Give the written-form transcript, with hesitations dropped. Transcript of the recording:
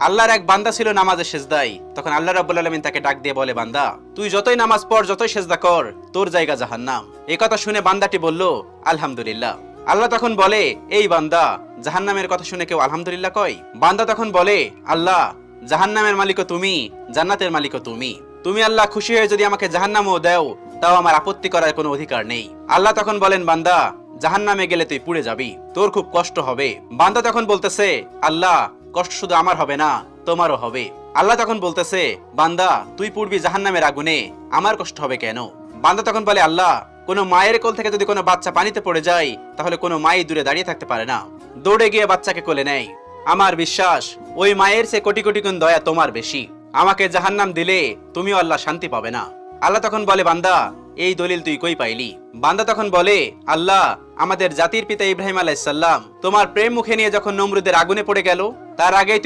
আল্লাহর এক বান্দা ছিল নামাজে সেজদায়। তখন আল্লাহ রাব্বুল আলামিন তাকে ডাক দিয়ে বলে, বান্দা তুই যতই নামাজ পড়, যতই সেজদা কর, তোর জায়গা জাহান্নাম। এই কথা শুনে বান্দাটি বলল, আলহামদুলিল্লাহ। আল্লাহ তখন বলে, এই বান্দা, জাহান্নামের কথা শুনে কেউ আলহামদুলিল্লাহ কয়? বান্দা তখন বলে, আল্লাহ, জাহান্নামের মালিকও তুমি, জান্নাতের মালিকও তুমি। তুমি আল্লাহ খুশি হয়ে যদি আমাকে জাহান্নামও দাও, তাও আমার আপত্তি করার কোনো অধিকার নেই। আল্লাহ তখন বলেন, বান্দা, জাহান্নামে গেলে তুই পুড়ে যাবি, তোর খুব কষ্ট হবে। বান্দা তখন বলতেছে, আল্লাহ, কষ্ট শুধু আমার হবে না, তোমারও হবে। আল্লাহ তখন বলতেছে, বান্দা, তুই পুড়বি জাহান্নামের আগুনে, আমার কষ্ট হবে কেন? বান্দা তখন বলে, আল্লাহ, কোনো মায়ের কোল থেকে যদি কোনো বাচ্চা পানিতে পড়ে যায়, তাহলে কোনো মাই দূরে দাঁড়িয়ে থাকতে পারে না, দৌড়ে গিয়ে বাচ্চাকে কোলে নেয়। আমার বিশ্বাস ওই মায়ের চেয়ে কোটি কোটি গুণ দয়া তোমার বেশি। আমাকে জাহান্নাম দিলে তুমিও আল্লাহ শান্তি পাবে না। আল্লাহ তখন বলে, বান্দা, এই দলিল তুই কই পাইলি? বান্দা তখন বলে, আল্লাহ, আমাদের জাতির পিতা ইব্রাহিম আলাইহিস সালাম তোমার প্রেম মুখে নিয়ে যখন নমরুদের আগুনে পড়ে গেল, তার আগে